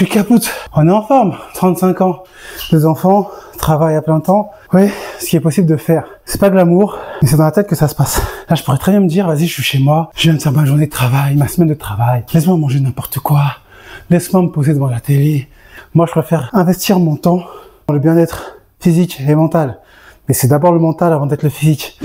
suis capoute. On est en forme. 35 ans, 2 enfants, travail à plein temps. Oui, ce qui est possible de faire. C'est pas glamour, mais c'est dans la tête que ça se passe. Là, je pourrais très bien me dire, vas-y, je suis chez moi, je viens de faire ma journée de travail, ma semaine de travail. Laisse-moi manger n'importe quoi. Laisse-moi me poser devant la télé. Moi, je préfère investir mon temps dans le bien-être physique et mental. Mais c'est d'abord le mental avant d'être le physique.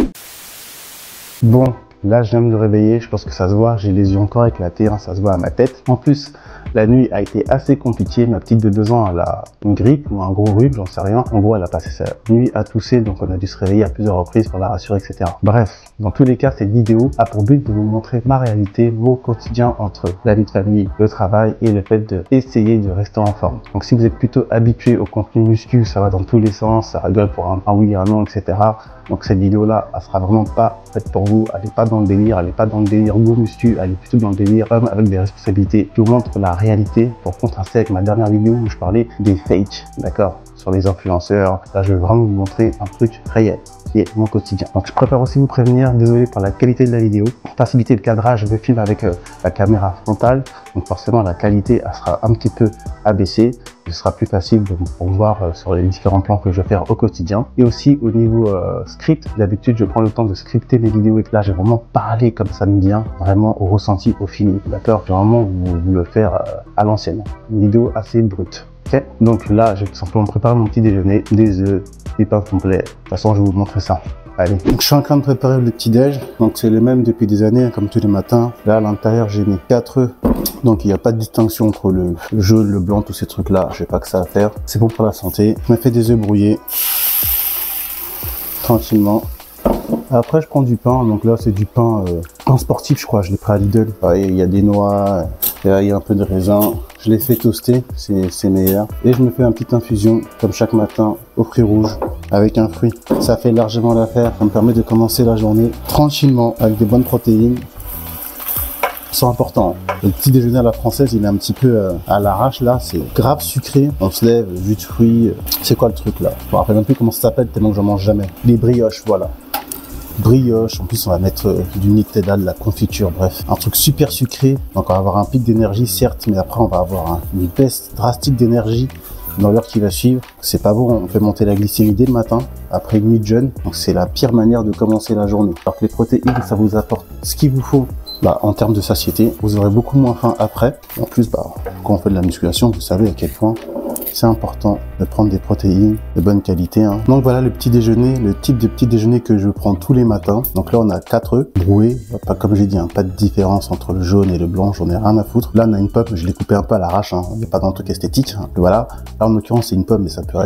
Bon, là, je viens de me réveiller. Je pense que ça se voit. J'ai les yeux encore éclatés. Hein, ça se voit à ma tête. En plus, la nuit a été assez compliquée. Ma petite de 2 ans, elle a une grippe ou un gros rhume, j'en sais rien. En gros, elle a passé sa nuit à tousser, donc on a dû se réveiller à plusieurs reprises pour la rassurer, etc. Bref, dans tous les cas, cette vidéo a pour but de vous montrer ma réalité, mon quotidien entre la vie de famille, le travail et le fait d'essayer de rester en forme. Donc si vous êtes plutôt habitué au contenu muscu, ça va dans tous les sens, ça rigole pour un oui, un non, etc. Donc cette vidéo-là, elle sera vraiment pas faite pour vous. Elle n'est pas dans le délire, elle n'est pas dans le délire go muscu, elle est plutôt dans le délire homme avec des responsabilités. Je vous montre la réalité pour contraster avec ma dernière vidéo où je parlais des fakes, d'accord, sur les influenceurs. Là, je vais vraiment vous montrer un truc réel qui est mon quotidien. Donc je préfère aussi vous prévenir, désolé pour la qualité de la vidéo. Pour faciliter le cadrage, je filme avec la caméra frontale, donc forcément la qualité elle sera un petit peu abaissée. Ce sera plus facile pour voir sur les différents plans que je vais faire au quotidien. Et aussi au niveau script, d'habitude je prends le temps de scripter mes vidéos et là j'ai vraiment parlé comme ça me vient, vraiment au ressenti, au feeling, d'accord. Je vais vraiment vous le faire à l'ancienne, une vidéo assez brute. Okay. Donc là, je vais tout simplement préparer mon petit déjeuner, des œufs, des pains complets. De toute façon, je vais vous montrer ça. Allez. Donc je suis en train de préparer le petit déj. Donc c'est le même depuis des années, comme tous les matins. Là à l'intérieur, j'ai mis 4 œufs. Donc il n'y a pas de distinction entre le jaune, le blanc, tous ces trucs-là. Je n'ai pas que ça à faire. C'est bon pour la santé. Je me fais des œufs brouillés. Tranquillement. Après, je prends du pain. Donc là, c'est du pain sportif, je crois. Je l'ai pris à Lidl. Il y a des noix, il y a un peu de raisin. Je les fais toaster, c'est meilleur. Et je me fais une petite infusion, comme chaque matin, aux fruits rouges, avec un fruit. Ça fait largement l'affaire. Ça me permet de commencer la journée tranquillement, avec des bonnes protéines. C'est important. Le petit déjeuner à la française, il est un petit peu à l'arrache là. C'est grave sucré. On se lève, jus de fruits. C'est quoi le truc là? Je me rappelle même plus comment ça s'appelle tellement que j'en mange jamais. Les brioches, voilà. Brioche, en plus on va mettre du Nutella, de la confiture, bref, un truc super sucré. Donc on va avoir un pic d'énergie certes, mais après on va avoir une baisse drastique d'énergie dans l'heure qui va suivre. C'est pas bon, on fait monter la glycémie dès le matin, après une nuit de jeûne, donc c'est la pire manière de commencer la journée. Alors que les protéines, ça vous apporte ce qu'il vous faut en termes de satiété, vous aurez beaucoup moins faim après. En plus, quand on fait de la musculation, vous savez à quel point c'est important de prendre des protéines de bonne qualité. Hein. Donc voilà le petit déjeuner, le type de petit déjeuner que je prends tous les matins. Donc là on a 4 œufs broués, pas comme j'ai dit, pas de différence entre le jaune et le blanc, j'en ai rien à foutre. Là on a une pomme, je l'ai coupé un peu à l'arrache, il n'y a pas d'un truc esthétique. Voilà, là en l'occurrence c'est une pomme, mais ça peut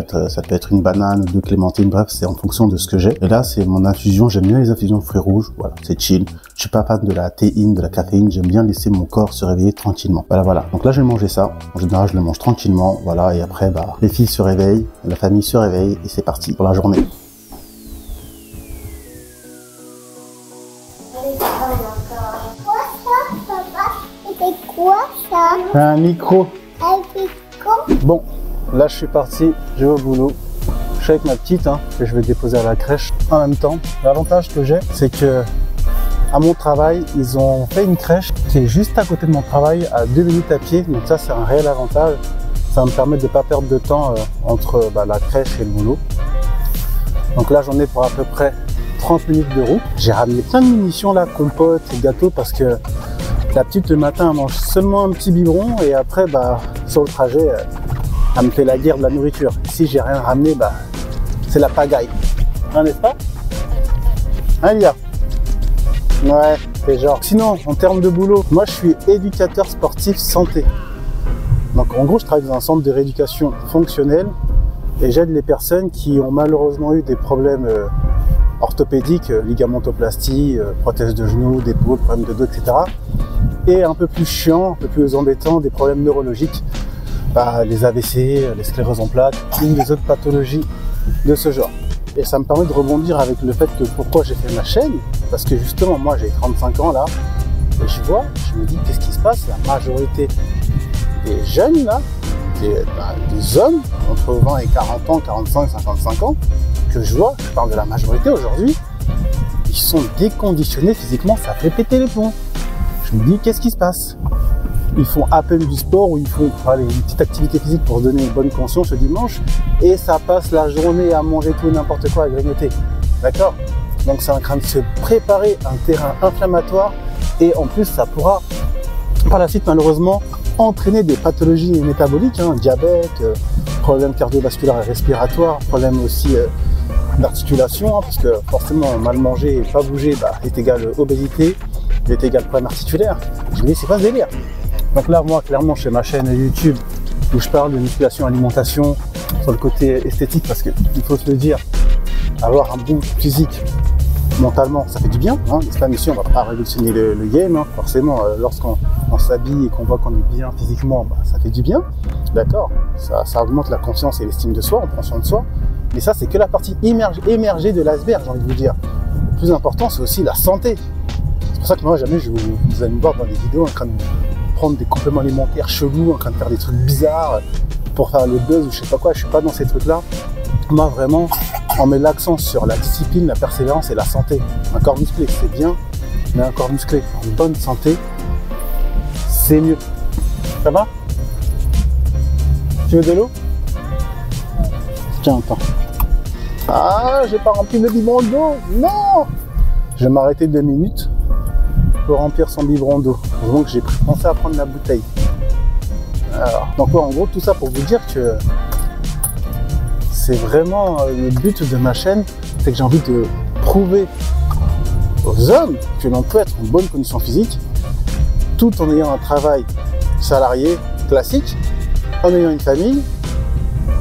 être une banane, 2 clémentines, bref c'est en fonction de ce que j'ai. Et là c'est mon infusion, j'aime bien les infusions de fruits rouges, voilà, c'est chill. Je suis pas fan de la théine, de la caféine, j'aime bien laisser mon corps se réveiller tranquillement. Voilà. Donc là je vais manger ça, en général je le mange tranquillement, voilà, et après les filles se réveillent, la famille se réveille et c'est parti pour la journée. C'est quoi ça? Un micro. Bon, là je suis parti, je vais au boulot. Je suis avec ma petite que je vais déposer à la crèche en même temps. L'avantage que j'ai, c'est que à mon travail, ils ont fait une crèche qui est juste à côté de mon travail, à 2 minutes à pied. Donc ça, c'est un réel avantage. Ça me permet de ne pas perdre de temps entre la crèche et le boulot. Donc là, j'en ai pour à peu près 30 minutes de route. J'ai ramené plein de munitions là, compote et gâteaux, parce que la petite, le matin, elle mange seulement un petit biberon et après, sur le trajet, elle me fait la guerre de la nourriture. Si j'ai rien ramené, c'est la pagaille. Hein, n'est-ce pas? Hein, Lia? Ouais, c'est genre. Sinon, en termes de boulot, moi je suis éducateur sportif santé. Donc en gros, je travaille dans un centre de rééducation fonctionnelle et j'aide les personnes qui ont malheureusement eu des problèmes orthopédiques, ligamentoplastie, prothèse de genoux, d'épaule, problèmes de dos, etc. Et un peu plus chiant, un peu plus embêtant, des problèmes neurologiques, les AVC, les scléroses en plaques ou les autres pathologies de ce genre. Et ça me permet de rebondir avec le fait que pourquoi j'ai fait ma chaîne, parce que justement moi j'ai 35 ans là, et je me dis qu'est-ce qui se passe, la majorité des jeunes là, des hommes entre 20 et 40 ans, 45, 55 ans, que je parle de la majorité aujourd'hui, ils sont déconditionnés physiquement, ça fait péter les plombs. Je me dis qu'est-ce qui se passe? ils font à peine du sport ou ils font allez, une petite activité physique pour se donner une bonne conscience le dimanche et ça passe la journée à manger tout et n'importe quoi, à grignoter. D'accord? Donc c'est en train de se préparer un terrain inflammatoire et en plus ça pourra par la suite malheureusement entraîner des pathologies métaboliques, hein, diabète, problèmes cardiovasculaires et respiratoires, problèmes aussi d'articulation, hein, parce que forcément mal manger et pas bouger est égal obésité, est égal problème articulaire. Je me dis c'est pas ce délire. Donc là moi clairement je fais ma chaîne YouTube où je parle de musculation, alimentation, sur le côté esthétique parce qu'il faut se le dire, avoir un bon physique mentalement ça fait du bien, hein, n'est-ce pas monsieur, on va pas révolutionner le game, hein, forcément lorsqu'on s'habille et qu'on voit qu'on est bien physiquement, ça fait du bien, d'accord, ça augmente la confiance et l'estime de soi, on prend soin de soi, mais ça c'est que la partie émergée de l'iceberg, j'ai envie de vous dire. Le plus important c'est aussi la santé, c'est pour ça que moi jamais vous allez me voir dans des vidéos en train de prendre des compléments alimentaires chelous, en train de faire des trucs bizarres pour faire le buzz ou je sais pas quoi, je suis pas dans ces trucs là. Moi vraiment on met l'accent sur la discipline, la persévérance et la santé. Un corps musclé c'est bien, mais un corps musclé en bonne santé c'est mieux. Ça va? Tu veux de l'eau? Tiens, attends. Ah, j'ai pas rempli le biberon d'eau. Non! Je vais m'arrêter 2 minutes pour remplir son biberon d'eau. Donc j'ai pensé à prendre la bouteille. Alors, donc en gros tout ça pour vous dire que c'est vraiment le but de ma chaîne, c'est que j'ai envie de prouver aux hommes que l'on peut être en bonne condition physique tout en ayant un travail salarié classique, en ayant une famille,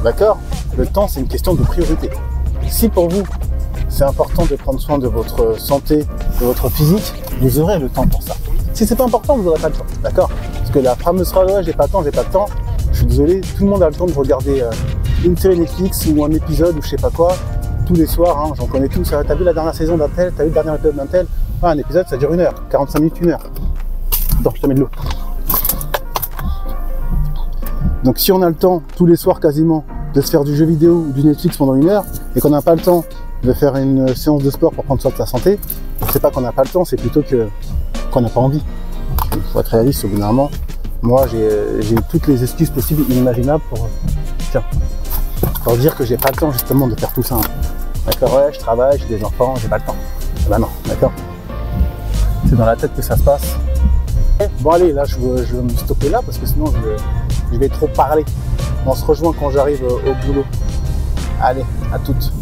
d'accord? Le temps c'est une question de priorité. Si pour vous c'est important de prendre soin de votre santé, de votre physique, vous aurez le temps pour ça. Si c'est pas important, vous n'aurez pas le temps, d'accord? Parce que la fameuse phrase ouais j'ai pas le temps, je suis désolé, tout le monde a le temps de regarder une série Netflix ou un épisode ou je sais pas quoi, tous les soirs, hein, j'en connais tous, t'as vu la dernière saison d'un tel, t'as vu le dernier épisode d'un tel, un épisode ça dure 1 heure, 45 minutes, 1 heure. Attends, je te mets de l'eau. Donc si on a le temps, tous les soirs quasiment, de se faire du jeu vidéo ou du Netflix pendant 1 heure, et qu'on n'a pas le temps de faire une séance de sport pour prendre soin de sa santé, c'est pas qu'on n'a pas le temps, c'est plutôt qu'on n'a pas envie. Il faut être réaliste au bout d'un moment. Moi j'ai toutes les excuses possibles et inimaginables pour dire que j'ai pas le temps justement de faire tout ça. D'accord, ouais, je travaille, j'ai des enfants, j'ai pas le temps. Bah non, d'accord. C'est dans la tête que ça se passe. Bon allez, là je vais me stopper là parce que sinon je vais trop parler. On se rejoint quand j'arrive au boulot. Allez, à toutes.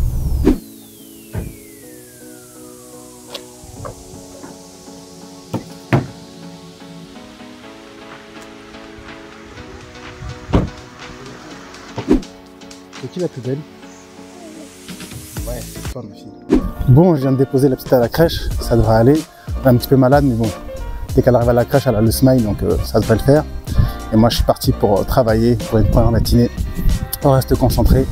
C'est qui la plus belle? Ouais, c'est toi ma fille. Bon, je viens de déposer la petite à la crèche, ça devrait aller. Elle est un petit peu malade, mais bon, dès qu'elle arrive à la crèche, elle a le smile, donc ça devrait le faire. Et moi, je suis parti pour travailler, pour une première matinée. On reste concentré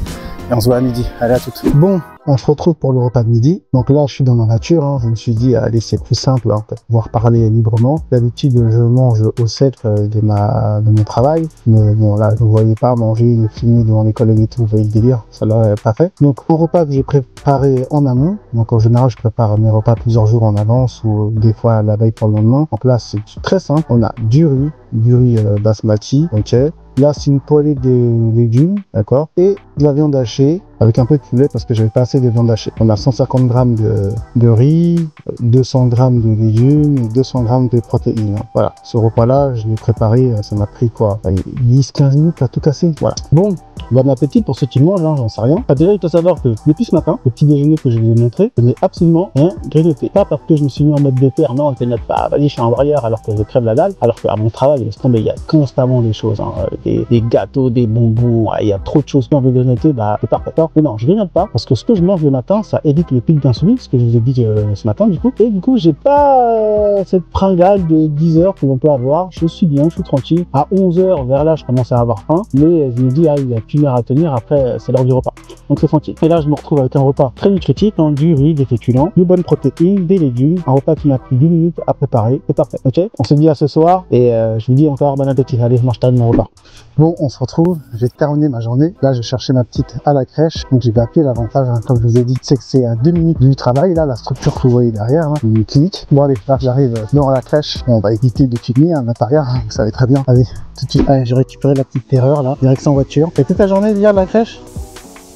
et on se voit à midi. Allez, à toutes. Bon, on se retrouve pour le repas de midi. Donc là, je suis dans ma nature. Hein. Je me suis dit, allez, c'est plus simple, hein, pour pouvoir parler librement. D'habitude, je mange au set de mon travail. Mais bon, là, je ne voyais pas manger, filmer devant les collègues et tout. Vous voyez le délire, ça l'aurait pas fait. Donc, au repas que j'ai préparé en amont. Donc, en général, je prépare mes repas plusieurs jours en avance ou des fois la veille pour le lendemain. Donc là, c'est très simple. On a du riz basmati, ok. Là, c'est une poêlée de légumes, d'accord, et de la viande hachée avec un peu de poulet parce que j'avais pas assez de viande hachée. On a 150 grammes de riz, 200 grammes de légumes et 200 grammes de protéines. Voilà, ce repas-là, je l'ai préparé, ça m'a pris quoi, 10-15 minutes à tout casser. Voilà. Bon, bon appétit pour ceux qui mangent, hein, j'en sais rien. Déjà, il faut savoir que depuis ce matin, le petit déjeuner que je vous ai montré, je n'ai absolument rien grignoté. Pas parce que je me suis mis en mode de faire, non, je ne pas, vas-y, je suis un warrior alors que je crève la dalle, alors qu'à mon travail, laisse tomber, il y a constamment des choses, hein, des gâteaux, des bonbons, il y a trop de choses qui ont grignoté, c'est parfait. Mais non, je grignote pas parce que ce que je mange le matin, ça évite le pic d'insuline, ce que je vous ai dit ce matin du coup. Et du coup, j'ai pas cette fringale de 10 heures que l'on peut avoir. Je suis bien, je suis tranquille. À 11 heures, vers là, je commence à avoir faim, mais je me dis, ah, il y a qu'une heure à tenir. Après, c'est l'heure du repas. Donc c'est tranquille. Et là, je me retrouve avec un repas très nutritif, hein, du riz, des féculents, de bonnes protéines, des légumes, un repas qui m'a pris 10 minutes à préparer. C'est parfait. Ok. On se dit à ce soir et je vous dis encore bon appétit. Allez, je mange tard de mon repas. Bon, on se retrouve. J'ai terminé ma journée. Là, je cherchais ma petite à la crèche. crèche. Donc j'ai vais à pied. L'avantage, hein, comme je vous ai dit, c'est que c'est à 2 minutes du travail. Là, la structure que vous voyez derrière, hein, une clinique. Bon allez, là j'arrive dans la crèche. Bon, on va éviter de filmer à l'intérieur, hein, vous savez très bien. Allez, tout de suite. Allez, j'ai récupéré la petite terreur là, direction voiture. C'était ta journée hier de la crèche?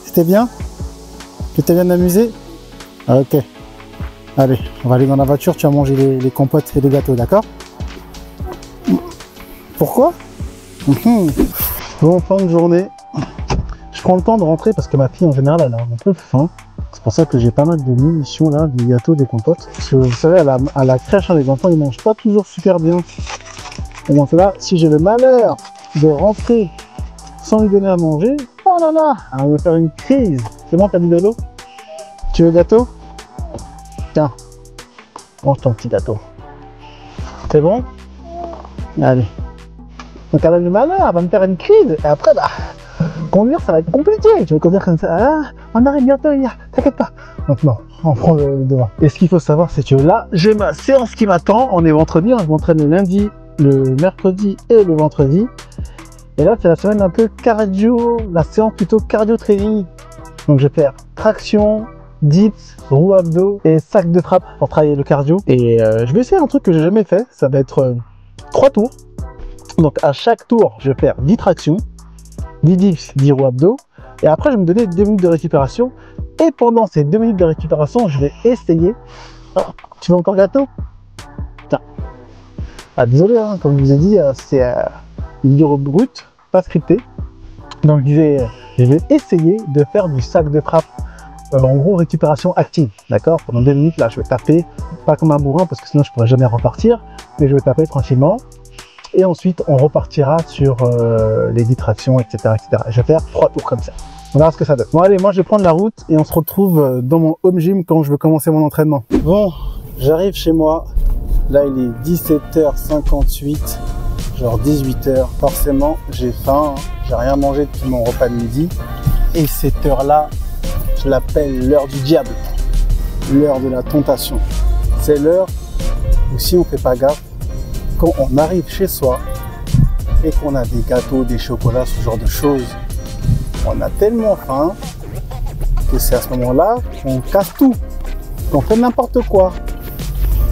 C'était bien? Tu t'es bien amusé? Ok. Allez, on va aller dans la voiture, tu vas manger les compotes et les gâteaux, d'accord? Pourquoi? Bon, fin de journée. Je prends le temps de rentrer parce que ma fille en général elle a un peu faim. C'est pour ça que j'ai pas mal de munitions là, des gâteaux, des compotes. Parce que vous savez, à la crèche, hein, les enfants ils mangent pas toujours super bien. Et donc là, si j'ai le malheur de rentrer sans lui donner à manger, oh là là, elle va me faire une crise. C'est bon, t'as mis de l'eau? Tu veux le gâteau? Tiens, mange ton petit gâteau. C'est bon? Allez. Donc elle a le malheur, elle va me faire une crise. Et après, bah, conduire, ça va être compliqué. Je vais conduire comme ça. Ah, on arrive bientôt, t'inquiète pas. Donc non, on prend le devant. Et ce qu'il faut savoir, c'est que là, j'ai ma séance qui m'attend. On est vendredi, hein, je m'entraîne le lundi, le mercredi et le vendredi. Et là, c'est la semaine un peu cardio, la séance plutôt cardio training. Donc je vais faire traction, dips, roue abdos et sac de frappe pour travailler le cardio. Et je vais essayer un truc que j'ai jamais fait. Ça va être 3 tours. Donc à chaque tour, je vais faire 10 tractions, 10 dips, 10 roues abdos. Et après, je vais me donner 2 minutes de récupération. Et pendant ces 2 minutes de récupération, je vais essayer... Oh, tu veux encore gâteau? Tiens. Ah, désolé, hein, comme je vous ai dit, c'est une vidéo brute, pas scriptée. Donc je vais essayer de faire du sac de frappe. En gros, récupération active, d'accord? Pendant 2 minutes, là, je vais taper, pas comme un bourrin, parce que sinon je pourrais jamais repartir. Mais je vais taper tranquillement. Et ensuite, on repartira sur les 10 tractions, etc., etc. Et je vais faire 3 tours comme ça. On verra ce que ça donne. Bon, allez, moi, je vais prendre la route et on se retrouve dans mon home gym quand je veux commencer mon entraînement. Bon, j'arrive chez moi. Là, il est 17h58, genre 18h. Forcément, j'ai faim. Hein. J'ai rien mangé depuis mon repas de midi. Et cette heure-là, je l'appelle l'heure du diable. L'heure de la tentation. C'est l'heure où si on fait pas gaffe, quand on arrive chez soi et qu'on a des gâteaux, des chocolats, ce genre de choses, on a tellement faim que c'est à ce moment-là qu'on casse tout, qu'on fait n'importe quoi,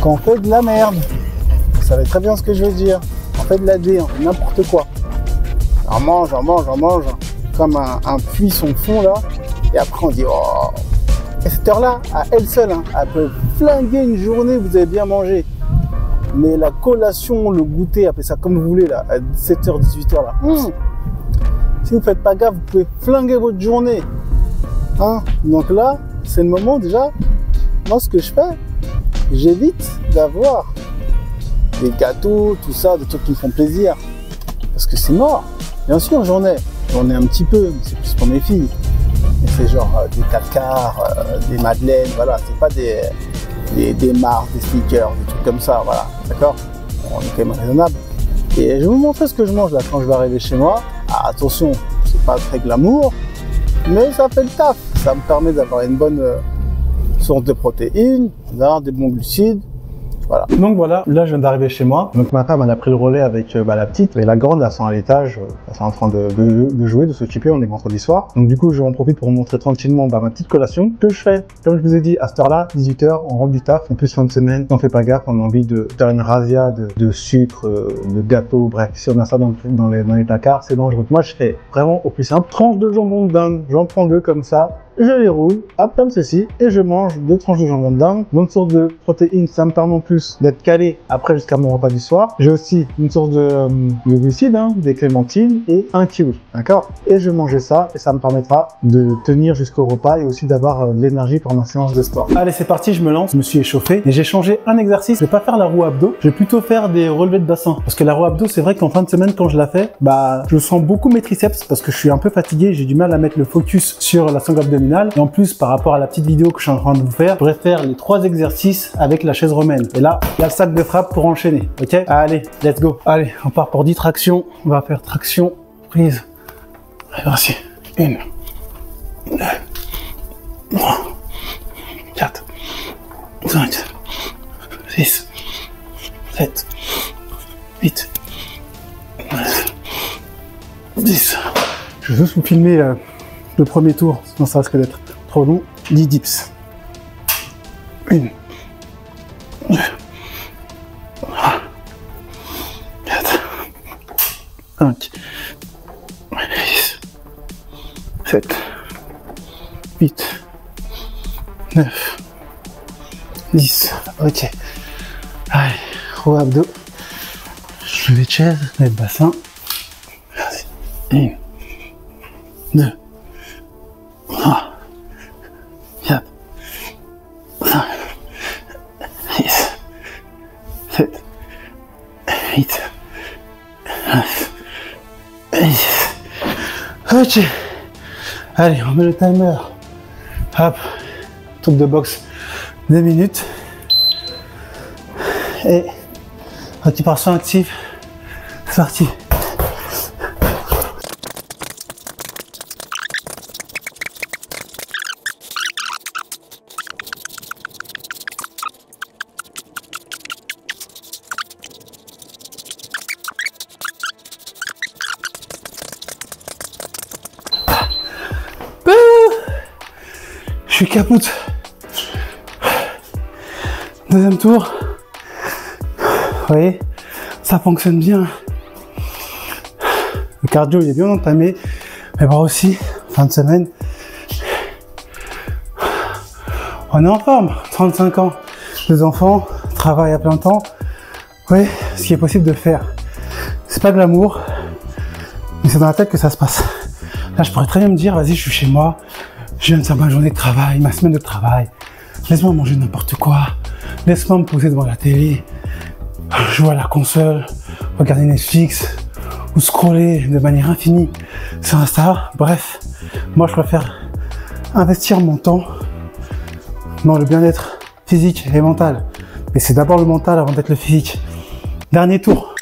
qu'on fait de la merde. Vous savez très bien ce que je veux dire. On fait de la D, on fait n'importe quoi. On mange, comme un puits sans fond là, et après on dit oh. Et cette heure-là, à elle seule, hein, elle peut flinguer une journée, vous avez bien mangé. Mais la collation, le goûter, appelez ça comme vous voulez, là, à 17h, 18h, là. Si vous ne faites pas gaffe, vous pouvez flinguer votre journée. Hein? Donc là, c'est le moment déjà. Moi, ce que je fais, j'évite d'avoir des gâteaux, tout ça, des trucs qui me font plaisir. Parce que c'est mort. Bien sûr, j'en ai un petit peu, mais c'est plus pour mes filles. Mais c'est genre des 4 quarts, des madeleines, voilà, c'est pas des Mars, des sneakers, des trucs comme ça, voilà, d'accord? On est quand même raisonnable. Et je vais vous montrer ce que je mange là quand je vais arriver chez moi. Ah, attention, c'est pas très glamour, mais ça fait le taf. Ça me permet d'avoir une bonne source de protéines, d'avoir des bons glucides. Voilà. Donc voilà, là je viens d'arriver chez moi. Donc ma femme elle a pris le relais avec la petite et la grande, elles sont à l'étage, elles sont en train de jouer, de s'occuper, on est vendredi soir. Donc du coup je vais en profiter pour vous montrer tranquillement ma petite collation que je fais. Comme je vous ai dit, à cette heure-là, 18h, on rentre du taf. En plus fin de semaine, on fait pas gaffe, on a envie de faire une razzia de sucre, de gâteaux, bref, si on a ça dans les placards, c'est dangereux. Moi je fais vraiment au plus simple, tranche de jambon de dinde, j'en prends 2 comme ça. Je les roule, hop, comme ceci, et je mange 2 tranches de jambon de dinde. Bonne source de protéines, ça me permet en plus d'être calé après jusqu'à mon repas du soir. J'ai aussi une source de glucides, hein, des clémentines et un kiwi, d'accord? Et je vais manger ça, et ça me permettra de tenir jusqu'au repas et aussi d'avoir de l'énergie pour ma séance de sport. Allez, c'est parti, je me lance, je me suis échauffé et j'ai changé un exercice. Je vais pas faire la roue abdos, je vais plutôt faire des relevés de bassin. Parce que la roue abdos, c'est vrai qu'en fin de semaine, quand je la fais, bah, je sens beaucoup mes triceps parce que je suis un peu fatigué, j'ai du mal à mettre le focus sur la sangle abdominale. Et en plus, par rapport à la petite vidéo que je suis en train de vous faire, je pourrais faire les 3 exercices avec la chaise romaine. Et là, il y a le sac de frappe pour enchaîner. Ok? Allez, let's go. Allez, on part pour 10 tractions. On va faire traction, prise. Voici. 1, 2, 3, 4, 5, 6, 7, 8, 9, 10. Je veux juste vous filmer le premier tour, sinon ça risque d'être trop long. 10 dips. 1, 2, 3, 4, 5, 6, 7, 8, 9, 10. Ok. Allez, roue abdos. Je vais chaise, le bassin. 1, 2, 3, 4, 5, 6, 7, 8, 9, 10. Ok. Allez, on met le timer. Hop. Truc de boxe. 2 minutes. Et récupération active. C'est parti. Je suis capote. Deuxième tour. Vous voyez, ça fonctionne bien. Le cardio il est bien entamé. Mais bon aussi, fin de semaine. On est en forme. 35 ans, 2 enfants, travail à plein temps. Oui, ce qui est possible de faire. C'est pas glamour, mais c'est dans la tête que ça se passe. Là, je pourrais très bien me dire, vas-y, je suis chez moi. Je viens de faire ma journée de travail, ma semaine de travail. Laisse-moi manger n'importe quoi. Laisse-moi me poser devant la télé, jouer à la console, regarder Netflix ou scroller de manière infinie sur Insta. Bref, moi je préfère investir mon temps dans le bien-être physique et mental. Mais c'est d'abord le mental avant d'être le physique. Dernier tour.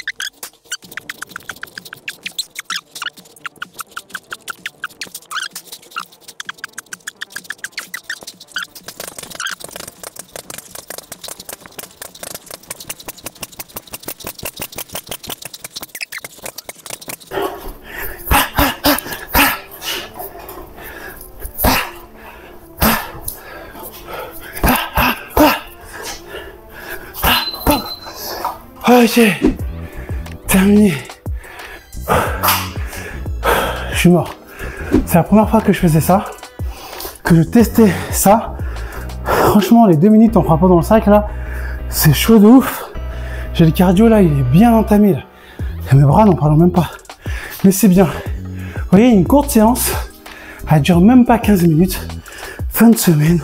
Ok, terminé. Je suis mort. C'est la première fois que je faisais ça, que je testais ça. Franchement, les 2 minutes en frappant dans le sac là, c'est chaud de ouf. J'ai le cardio là, il est bien entamé là. Et mes bras, n'en parlons même pas. Mais c'est bien. Vous voyez, une courte séance, elle dure même pas 15 minutes. Fin de semaine,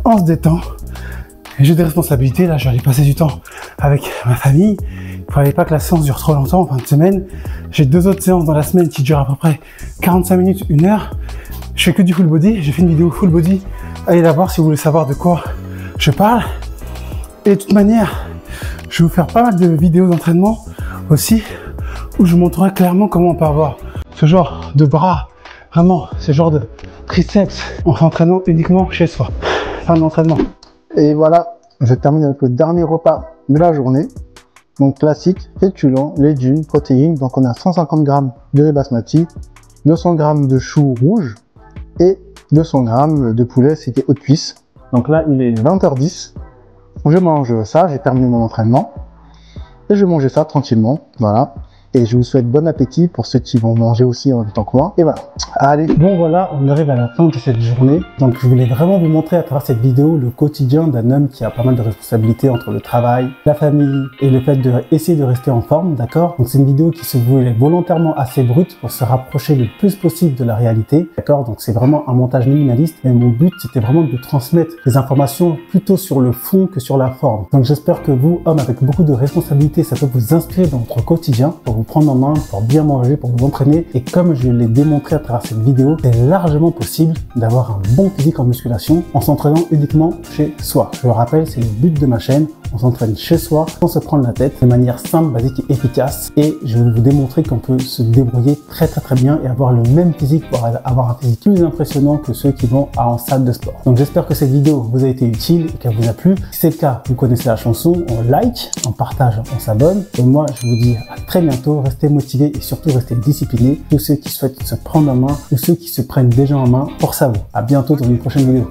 on se détend. Et j'ai des responsabilités, là, je vais aller passer du temps avec ma famille. Il ne fallait pas que la séance dure trop longtemps en fin de semaine. J'ai 2 autres séances dans la semaine qui durent à peu près 45 minutes, 1 heure. Je fais que du full body. J'ai fait une vidéo full body. Allez la voir si vous voulez savoir de quoi je parle. Et de toute manière, je vais vous faire pas mal de vidéos d'entraînement aussi, où je vous montrerai clairement comment on peut avoir ce genre de bras, vraiment, ce genre de triceps en s'entraînant uniquement chez soi. Fin de l'entraînement. Et voilà, je termine avec le dernier repas de la journée. Donc classique, féculents, légumes, protéines. Donc on a 150 g de riz basmati, 200 g de choux rouges et 200 g de poulet, c'était haute cuisse. Donc là, il est 20h10. Je mange ça, j'ai terminé mon entraînement. Et je vais manger ça tranquillement, voilà. Et je vous souhaite bon appétit pour ceux qui vont manger aussi en même temps que moi. Et voilà. Allez. Bon voilà, on arrive à la fin de cette journée. Donc je voulais vraiment vous montrer à travers cette vidéo le quotidien d'un homme qui a pas mal de responsabilités entre le travail, la famille et le fait d'essayer de rester en forme, d'accord? Donc c'est une vidéo qui se voulait volontairement assez brute pour se rapprocher le plus possible de la réalité, d'accord? Donc c'est vraiment un montage minimaliste. Et mon but c'était vraiment de transmettre des informations plutôt sur le fond que sur la forme. Donc j'espère que vous, hommes avec beaucoup de responsabilités, ça peut vous inspirer dans votre quotidien pour vous prendre en main, pour bien manger, pour vous entraîner. Et comme je l'ai démontré à travers cette vidéo, c'est largement possible d'avoir un bon physique en musculation en s'entraînant uniquement chez soi. Je le rappelle, c'est le but de ma chaîne. on s'entraîne chez soi, sans se prendre la tête, de manière simple, basique et efficace. Et je vais vous démontrer qu'on peut se débrouiller très bien et avoir le même physique, voire avoir un physique plus impressionnant que ceux qui vont en salle de sport. Donc j'espère que cette vidéo vous a été utile et qu'elle vous a plu. Si c'est le cas, vous connaissez la chanson, on like, on partage, on s'abonne. Et moi, je vous dis à très bientôt. Restez motivés et surtout restez disciplinés. Tous ceux qui souhaitent se prendre en main ou ceux qui se prennent déjà en main, force à vous. À bientôt dans une prochaine vidéo.